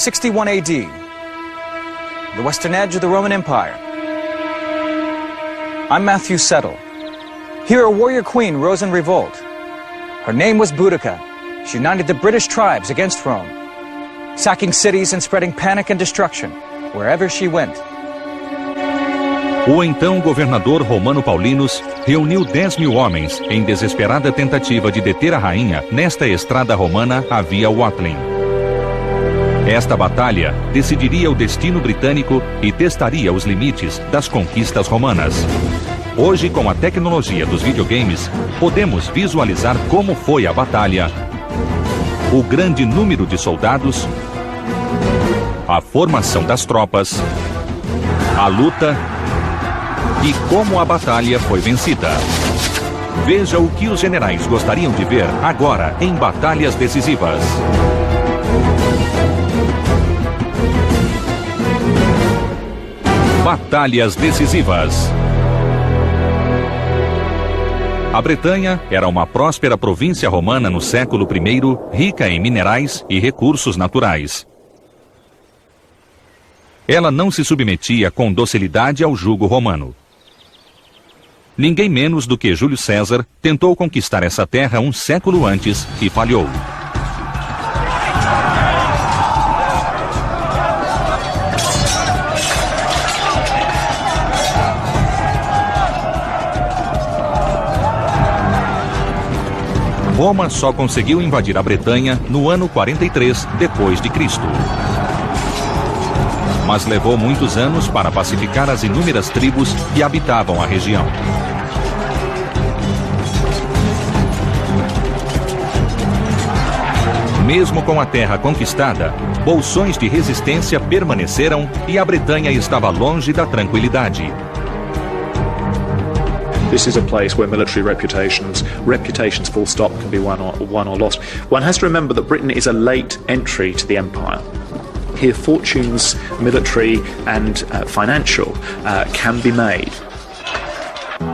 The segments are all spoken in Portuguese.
61 AD, the western edge of the Roman Empire. I'm Matthew Settle. Here a warrior queen rose in revolt. Her name was Boudica. She united the British tribes against Rome, sacking cities and spreading panic and destruction wherever she went. O então governador romano Paulinus reuniu 10.000 homens em desesperada tentativa de deter a rainha nesta estrada romana a via Watling. Esta batalha decidiria o destino britânico e testaria os limites das conquistas romanas. Hoje, com a tecnologia dos videogames, podemos visualizar como foi a batalha, o grande número de soldados, a formação das tropas, a luta e como a batalha foi vencida. Veja o que os generais gostariam de ver agora em Batalhas Decisivas. Batalhas Decisivas. A Bretanha era uma próspera província romana no século I, rica em minerais e recursos naturais. Ela não se submetia com docilidade ao jugo romano. Ninguém menos do que Júlio César tentou conquistar essa terra um século antes e falhou. Roma só conseguiu invadir a Bretanha no ano 43 depois de Cristo. Mas levou muitos anos para pacificar as inúmeras tribos que habitavam a região. Mesmo com a terra conquistada, bolsões de resistência permaneceram e a Bretanha estava longe da tranquilidade. This is a place where military reputations full stop, can be won or lost. One has to remember that Britain is a late entry to the empire. Here fortunes, military and financial, can be made.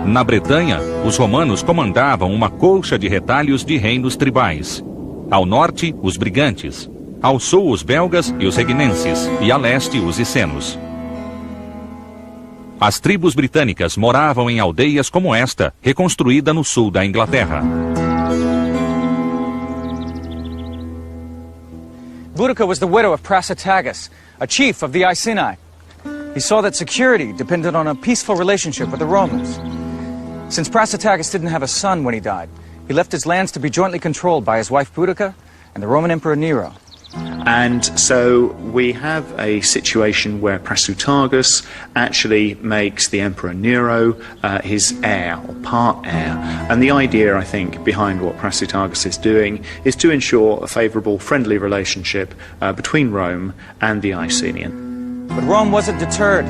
Na Bretanha, os romanos comandavam uma colcha de retalhos de reinos tribais. Ao norte, os brigantes. Ao sul, os belgas e os reguenenses. E a leste, os icenos. As tribos britânicas moravam em aldeias como esta, reconstruída no sul da Inglaterra. Boudica was the widow of Prasutagus, a chief of the Iceni. He saw that security depended on a peaceful relationship with the Romans. Since Prasutagus didn't have a son when he died, he left his lands to be jointly controlled by his wife Boudica and the Roman Emperor Nero. And so we have a situation where Prasutagus actually makes the Emperor Nero his heir, or part heir. And the idea, I think, behind what Prasutagus is doing is to ensure a favourable, friendly relationship between Rome and the Iceni. But Rome wasn't deterred.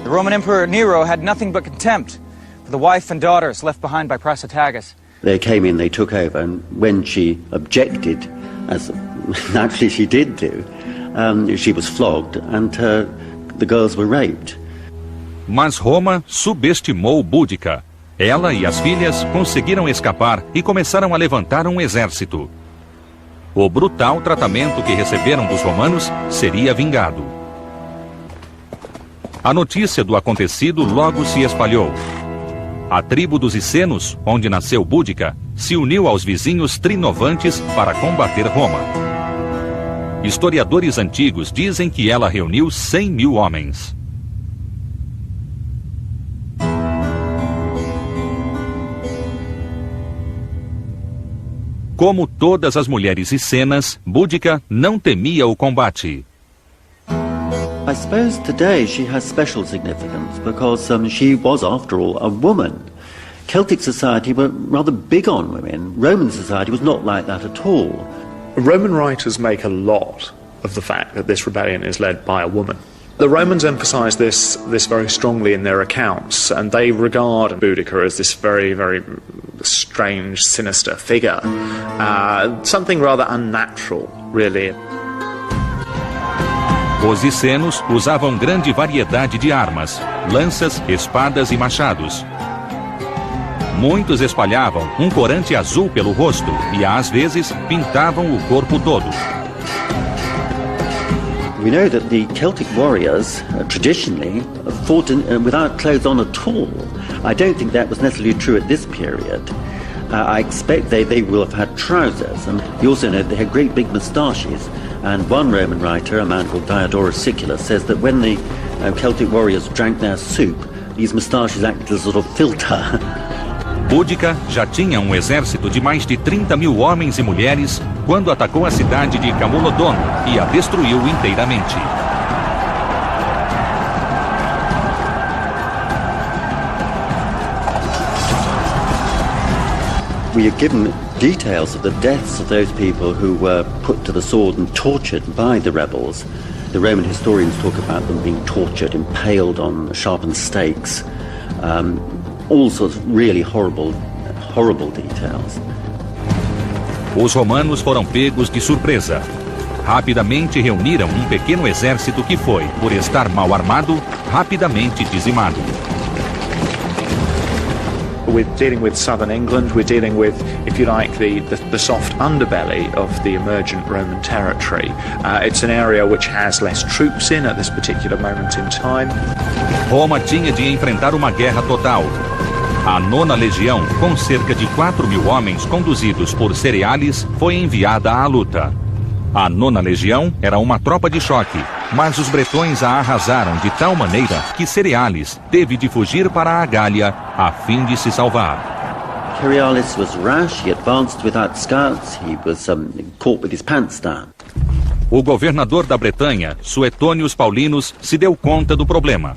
The Roman Emperor Nero had nothing but contempt for the wife and daughters left behind by Prasutagus. They came in, they took over, and when she objected, as naturally she did do, she was flogged and the girls were raped. Mas Roma subestimou Boudica. Ela e as filhas conseguiram escapar e começaram a levantar um exército. O brutal tratamento que receberam dos romanos seria vingado. A notícia do acontecido logo se espalhou. A tribo dos icenos, onde nasceu Boudica, se uniu aos vizinhos trinovantes para combater Roma. Historiadores antigos dizem que ela reuniu 100.000 homens. Como todas as mulheres icenas, Boudica não temia o combate. I suppose today she has special significance because she was, after all, a woman. Celtic society were rather big on women. Roman society was not like that at all. Roman writers make a lot of the fact that this rebellion is led by a woman. The Romans emphasise this very strongly in their accounts, and they regard Boudica as this very, very strange, sinister figure. Something rather unnatural, really. Os icenos usavam grande variedade de armas, lanças, espadas e machados. Muitos espalhavam um corante azul pelo rosto e, às vezes, pintavam o corpo todo. We know that the Celtic warriors traditionally fought without clothes on at all. I don't think that was necessarily true at this period. I expect they will have had trousers, and you also know they had great big moustaches. And one Roman writer, a man called Diodorus Siculus, says that when the Celtic warriors drank their soup, these moustaches acted as a sort of filter. Boudica já tinha um exército de mais de 30 mil homens e mulheres quando atacou a cidade de Camulodon e a destruiu inteiramente. We are given details of the deaths of those people who were put to the sword and tortured by the rebels. The Roman historians talk about them being tortured, impaled on sharpened stakes, all sorts of really horrible details. Os romanos foram pegos de surpresa. Rapidamente reuniram um pequeno exército que foi, por estar mal armado, rapidamente dizimado. We're dealing with southern England, we're dealing with, if you like, the soft underbelly of the emergent Roman territory. It's an area which has less troops in at this particular moment in time. Roma tinha de enfrentar uma guerra total. A 9ª Legião, com cerca de 4.000 homens conduzidos por cereales, foi enviada à luta. A 9ª Legião era uma tropa de choque, mas os bretões a arrasaram de tal maneira que Cereales teve de fugir para a Gália a fim de se salvar. Cerealis was rash, he advanced without scouts, he was caught with his pants down. O governador da Bretanha, Suetônios Paulinus, se deu conta do problema.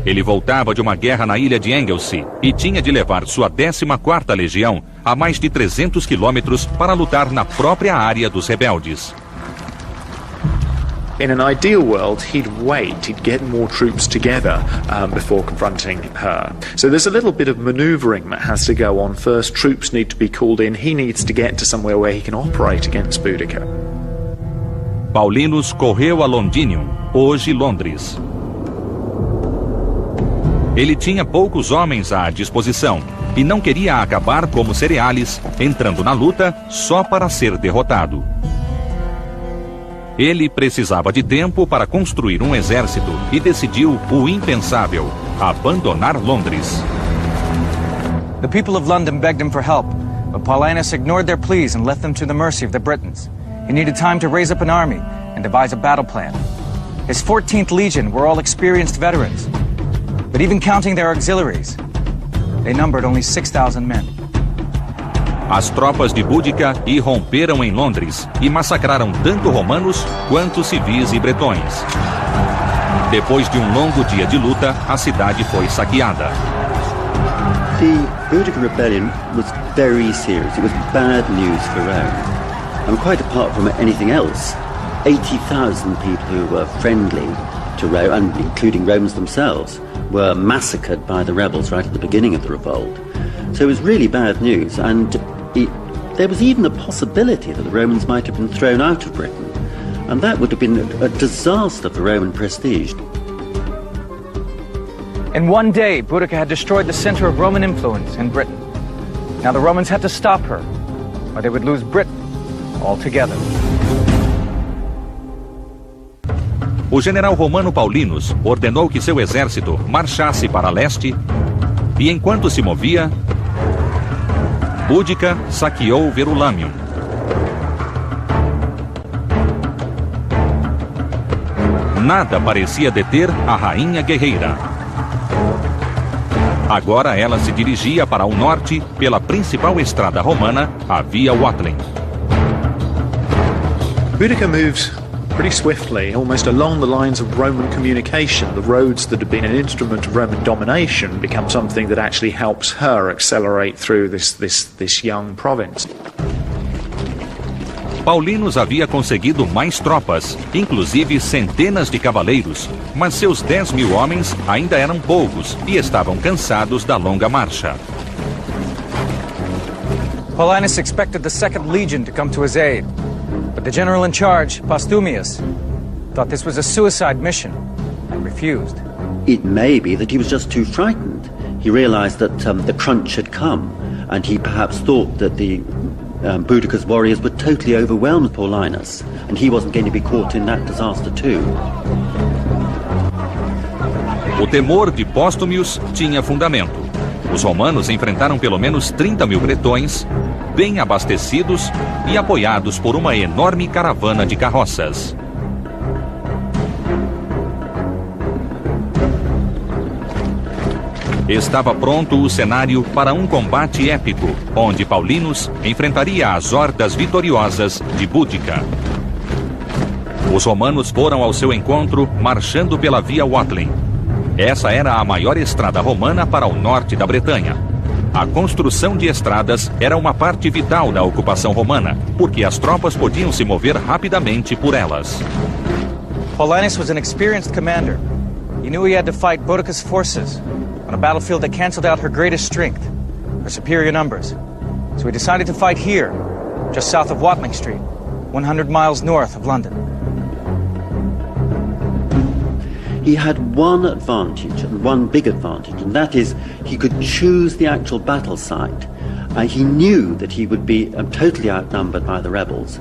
Ele voltava de uma guerra na ilha de Anglesey e tinha de levar sua 14ª Legião a mais de 300 quilômetros para lutar na própria área dos rebeldes. In an ideal world, he'd get more troops together before confronting her. So there's a little bit of manoeuvring that has to go on. First, troops need to be called in. He needs to get to somewhere where he can operate against Boudica. Paulinus correu a Londinium, hoje Londres. Ele tinha poucos homens à disposição e não queria acabar como Cereales, entrando na luta só para ser derrotado. Ele precisava de tempo para construir um exército e decidiu o impensável: abandonar Londres. The people of London begged him for help, but Paulinus ignored their pleas and left them to the mercy of the Britons. He needed time to raise up an army and devise a battle plan. His 14th Legion were all experienced veterans, but even counting their auxiliaries, they numbered only 6,000 men. As tropas de Boudica irromperam em Londres e massacraram tanto romanos quanto civis e bretões. Depois de um longo dia de luta, a cidade foi saqueada. The Boudica rebellion was very serious. It was bad news for Rome. And quite apart from anything else, 80,000 people who were friendly to Rome, and including Romans themselves, were massacred by the rebels right at the beginning of the revolt. So it was really bad news, and there was even a possibility that the Romans might have been thrown out of Britain, and that would have been a disaster for Roman prestige. In one day, Boudica had destroyed the center of Roman influence in Britain. Now the Romans had to stop her, or they would lose Britain altogether. O general romano Paulinus ordenou que seu exército marchasse para leste e, enquanto se movia, Boudica saqueou Verulamium. Nada parecia deter a Rainha Guerreira. Agora ela se dirigia para o norte pela principal estrada romana, a Via Watling. Boudica moves pretty swiftly, almost along the lines of Roman communication. The roads that had been an instrument of Roman domination become something that actually helps her accelerate through this young province. Paulinus havia conseguido mais tropas, inclusive centenas de cavaleiros, mas seus 10.000 homens ainda eram poucos e estavam cansados da longa marcha. Paulinus expected the 2nd Legion to come to his aid, but the general in charge, Postumius, thought this was a suicide mission and refused. It may be that he was just too frightened. He realized that the crunch had come, and he perhaps thought that the Boudica's warriors were totally overwhelmed Paulinus, and he wasn't going to be caught in that disaster too. O temor de Póstumius tinha fundamento. Os romanos enfrentaram pelo menos 30 mil bretões, bem abastecidos e apoiados por uma enorme caravana de carroças. Estava pronto o cenário para um combate épico, onde Paulinus enfrentaria as hordas vitoriosas de Boudica. Os romanos foram ao seu encontro marchando pela via Watling. Essa era a maior estrada romana para o norte da Bretanha. A construção de estradas era uma parte vital da ocupação romana, porque as tropas podiam se mover rapidamente por elas. Paulinus was an experienced commander. He knew he had to fight Boudica's forces on a battlefield that canceled out her greatest strength, her superior numbers. So he decided to fight here, just south of Watling Street, 100 miles north of London. He had one advantage, and one big advantage, and that is he could choose the actual battle site. He knew that he would be totally outnumbered by the rebels,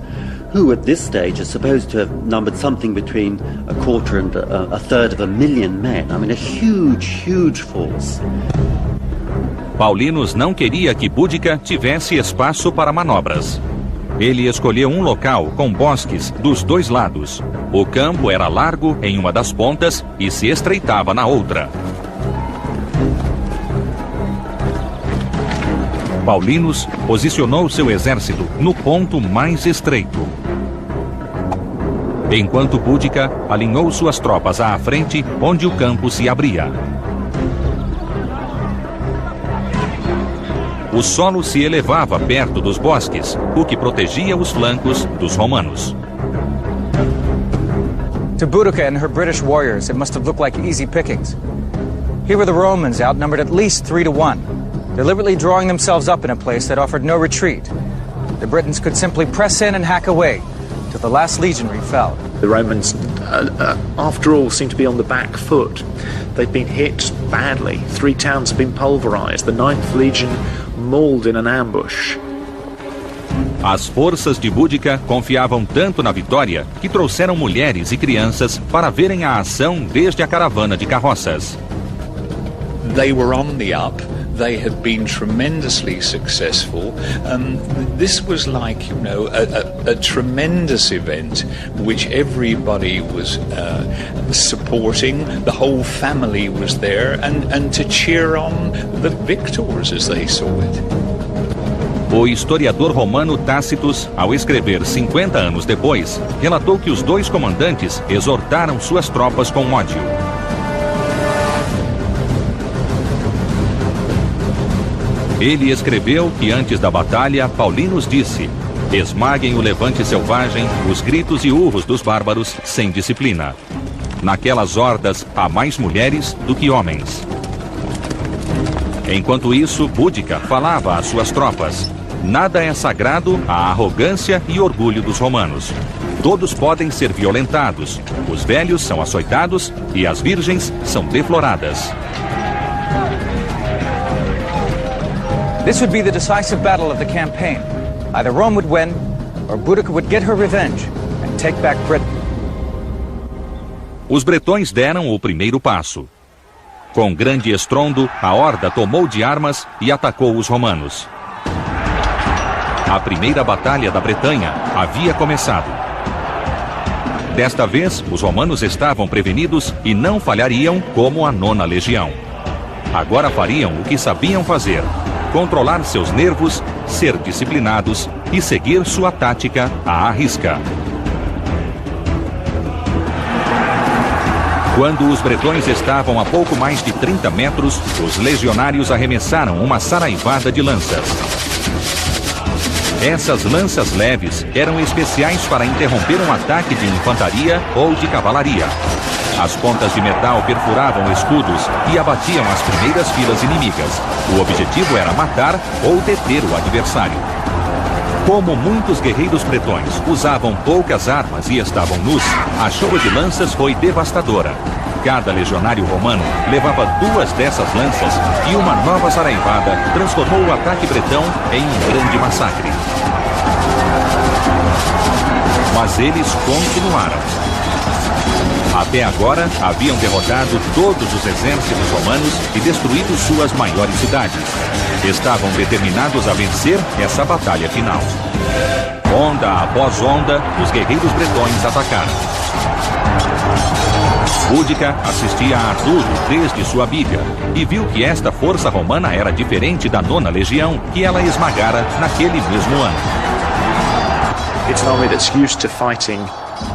who at this stage are supposed to have numbered something between a quarter and a third of 1 million men. I mean, a huge, huge force. Paulinus não queria que Boudica tivesse espaço para manobras. Ele escolheu um local com bosques dos dois lados. O campo era largo em uma das pontas e se estreitava na outra. Paulinus posicionou seu exército no ponto mais estreito, enquanto Boudica alinhou suas tropas à frente, onde o campo se abria. O solo se elevava perto dos bosques, o que protegia os flancos dos romanos. To Boudica and her British warriors, it must have looked like easy pickings. Here were the Romans outnumbered at least 3-1, deliberately drawing themselves up in a place that offered no retreat. The Britons could simply press in and hack away till the last legionary fell. The Romans, after all, seem to be on the back foot. They've been hit badly. 3 towns have been pulverized. The 9th Legion mauled in an ambush. As forças de Boudica confiavam tanto na vitória que trouxeram mulheres e crianças para verem a ação desde a caravana de carroças. They were on the up. They had been tremendously successful. This was like, a tremendous event which everybody was supporting. The whole family was there and to cheer on the victors as they saw it. O historiador romano Tácitus, ao escrever 50 anos depois, relatou que os dois comandantes exortaram suas tropas com ódio. Ele escreveu que antes da batalha, Paulinus disse: esmaguem o levante selvagem, os gritos e urros dos bárbaros sem disciplina. Naquelas hordas há mais mulheres do que homens. Enquanto isso, Boudica falava às suas tropas: nada é sagrado à arrogância e orgulho dos romanos. Todos podem ser violentados, os velhos são açoitados e as virgens são defloradas. This would be the decisive battle of the campaign. Either Rome would win, or Boudica would get her revenge and take back Britain. Os bretões deram o primeiro passo. Com grande estrondo, a horda tomou de armas e atacou os romanos. A primeira batalha da Bretanha havia começado. Desta vez, os romanos estavam prevenidos e não falhariam como a 9ª Legião. Agora fariam o que sabiam fazer: controlar seus nervos, ser disciplinados e seguir sua tática à risca. Quando os bretões estavam a pouco mais de 30 metros, os legionários arremessaram uma saraivada de lanças. Essas lanças leves eram especiais para interromper um ataque de infantaria ou de cavalaria. As pontas de metal perfuravam escudos e abatiam as primeiras filas inimigas. O objetivo era matar ou deter o adversário. Como muitos guerreiros bretões usavam poucas armas e estavam nus, a chuva de lanças foi devastadora. Cada legionário romano levava 2 dessas lanças e uma nova saraivada transformou o ataque bretão em um grande massacre. Mas eles continuaram. Até agora, haviam derrotado todos os exércitos romanos e destruído suas maiores cidades. Estavam determinados a vencer essa batalha final. Onda após onda, os guerreiros bretões atacaram. Boudica assistia a tudo desde sua biga e viu que esta força romana era diferente da 9ª Legião que ela esmagara naquele mesmo ano. It's an army that's used to fighting,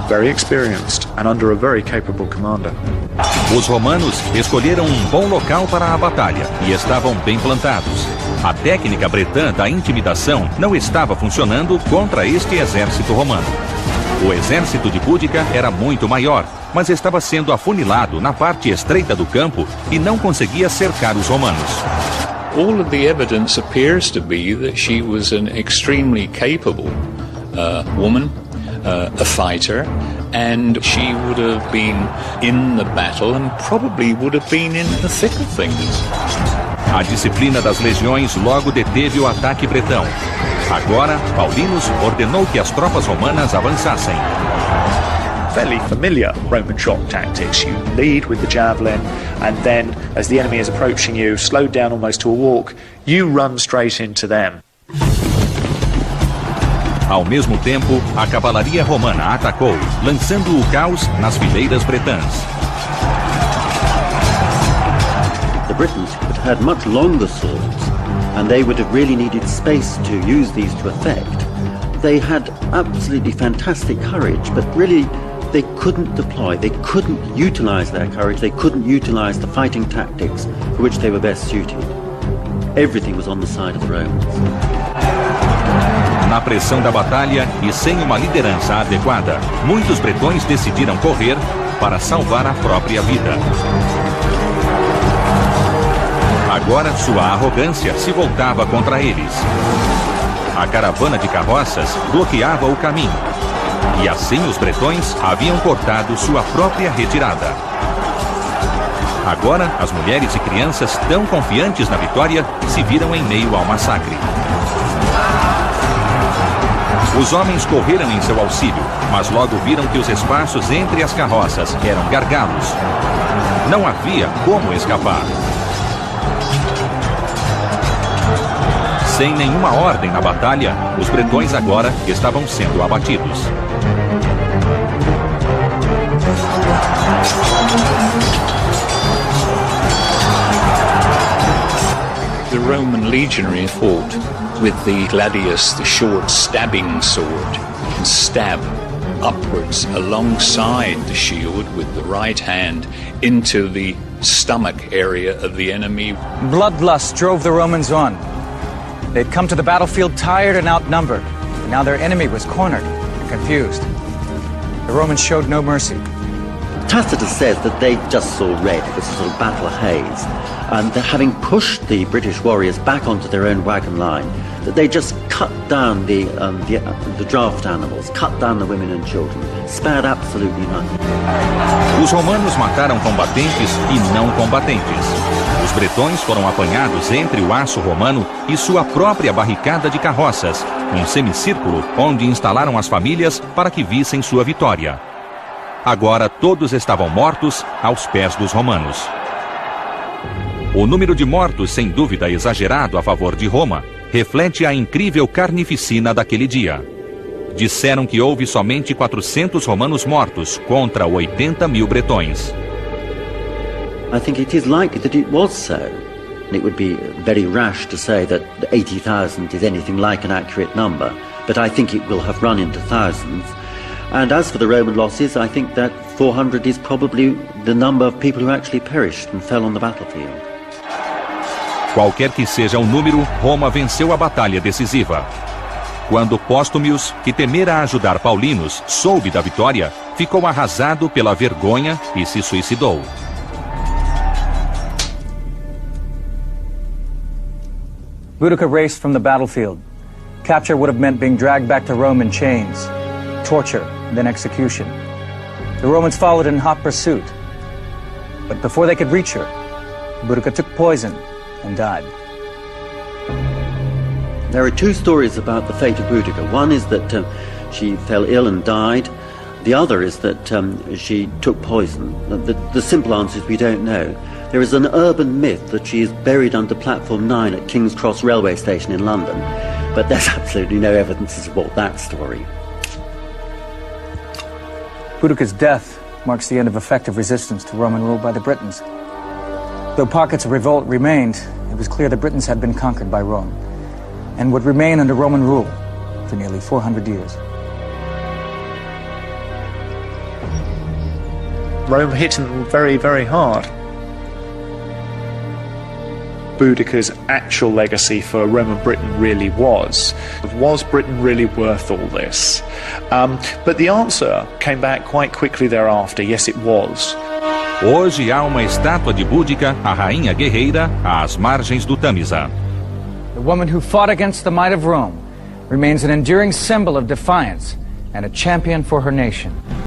very experienced and under a very capable commander. Os romanos escolheram um bom local para a batalha e estavam bem plantados. A técnica bretã da intimidação não estava funcionando contra este exército romano. O exército de Boudica era muito maior, mas estava sendo afunilado na parte estreita do campo e não conseguia cercar os romanos. All of the evidence appears to be that she was an extremely capable woman, a fighter, and she would have been in the battle and probably would have been in the thick of things. A disciplina das legiões logo deteve o ataque bretão. Agora, Paulinus ordenou que as tropas romanas avançassem. Fairly familiar Roman shock tactics. You lead with the javelin, and then, as the enemy is approaching you, slowed down almost to a walk, you run straight into them. Ao mesmo tempo, a cavalaria romana atacou, lançando o caos nas fileiras bretãs. The Britons had much longer swords, and they would have really needed space to use these to effect. They had absolutely fantastic courage, but really they couldn't deploy, they couldn't utilize their courage, they couldn't utilize the fighting tactics for which they were best suited. Everything was on the side of the Romans. Na pressão da batalha e sem uma liderança adequada, muitos bretões decidiram correr para salvar a própria vida. Agora sua arrogância se voltava contra eles. A caravana de carroças bloqueava o caminho. E assim os bretões haviam cortado sua própria retirada. Agora, as mulheres e crianças, tão confiantes na vitória, se viram em meio ao massacre. Os homens correram em seu auxílio, mas logo viram que os espaços entre as carroças eram gargalos. Não havia como escapar. Sem nenhuma ordem na batalha, os bretões agora estavam sendo abatidos. The Roman legionary fought with the gladius, the short stabbing sword, and stab upwards alongside the shield with the right hand into the stomach area of the enemy. Bloodlust drove the Romans on. They'd come to the battlefield tired and outnumbered, and now their enemy was cornered and confused. The Romans showed no mercy. Tacitus says that they just saw red, it was a sort of battle haze, and that having pushed the British warriors back onto their own wagon line, that they just cut down the draft animals, cut down the women and children, spared absolutely nothing. Os romanos mataram combatentes e não combatentes. Os bretões foram apanhados entre o aço romano e sua própria barricada de carroças, um semicírculo onde instalaram as famílias para que vissem sua vitória. Agora todos estavam mortos aos pés dos romanos. O número de mortos, sem dúvida exagerado a favor de Roma, reflete a incrível carnificina daquele dia. Disseram que houve somente 400 romanos mortos contra 80.000 bretões. I think it is likely that it was so. It would be very rash to say that 80,000 is anything like an accurate number, but I think it will have run into thousands. And as for the Roman losses, I think that 400 is probably the number of people who actually perished and fell on the battlefield. Qualquer que seja o número, Roma venceu a batalha decisiva. Quando Postumius, que temera ajudar Paulinus, soube da vitória, ficou arrasado pela vergonha e se suicidou. Boudica raced from the battlefield. Capture would have meant being dragged back to Rome in chains, torture, and then execution. The Romans followed in hot pursuit. But before they could reach her, Boudica took poison and died. There are two stories about the fate of Boudica. One is that she fell ill and died. The other is that she took poison. The simple answer is we don't know. There is an urban myth that she is buried under platform 9 at King's Cross railway station in London, but there's absolutely no evidence to support that story. Boudica's death marks the end of effective resistance to Roman rule by the Britons. Though pockets of revolt remained, it was clear the Britons had been conquered by Rome and would remain under Roman rule for nearly 400 years. Rome hit them very, very hard. Boudica's actual legacy for Roman Britain really was Britain really worth all this? But the answer came back quite quickly thereafter, yes it was. Hoje há uma estátua de Boudica, a rainha guerreira, às margens do Tamisa. The woman who fought against the might of Rome remains an enduring symbol of defiance and a champion for her nation.